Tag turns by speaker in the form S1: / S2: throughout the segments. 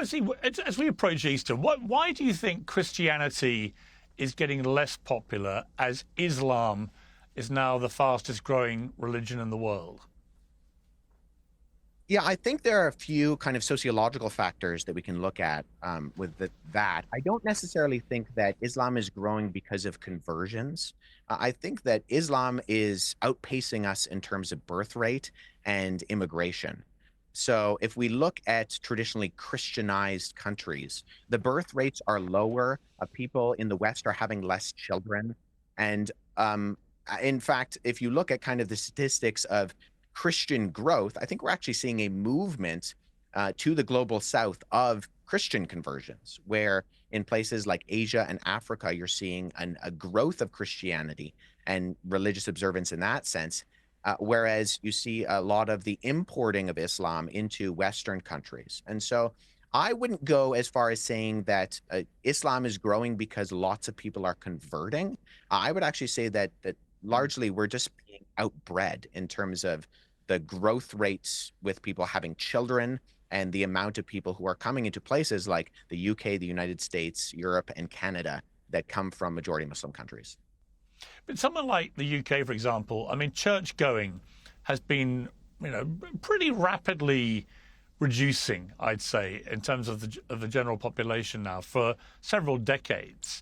S1: Wesley, as we approach Easter, why do you think Christianity is getting less popular as Islam is now the fastest growing religion in the world?
S2: Yeah, I think there are a few kind of sociological factors that we can look at with that. I don't necessarily think that Islam is growing because of conversions. I think that Islam is outpacing us in terms of birth rate and immigration. So if we look at traditionally Christianized countries, the birth rates are lower. People in the West are having less children. And in fact, if you look at kind of the statistics of Christian growth, I think we're actually seeing a movement to the global south of Christian conversions, where in places like Asia and Africa, you're seeing a growth of Christianity and religious observance in that sense. Whereas you see a lot of the importing of Islam into Western countries. And so I wouldn't go as far as saying that Islam is growing because lots of people are converting. I would actually say that largely we're just being outbred in terms of the growth rates with people having children and the amount of people who are coming into places like the UK, the United States, Europe, and Canada that come from majority Muslim countries.
S1: But someone like the UK, for example, I mean, church going has been, pretty rapidly reducing, I'd say, in terms of the general population now for several decades.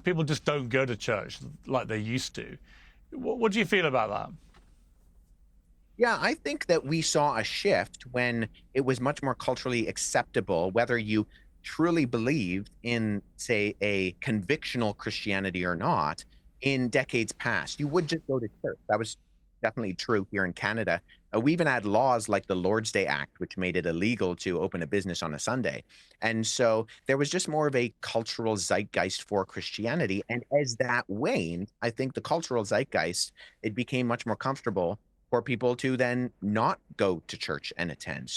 S1: People just don't go to church like they used to. What do you feel about that?
S2: Yeah, I think that we saw a shift when it was much more culturally acceptable, whether you truly believed in, say, a convictional Christianity or not, in decades past. You would just go to church. That was definitely true here in Canada. We even had laws like the Lord's Day Act, which made it illegal to open a business on a Sunday. And so there was just more of a cultural zeitgeist for Christianity. And as that waned, I think the cultural zeitgeist, it became much more comfortable for people to then not go to church and attend.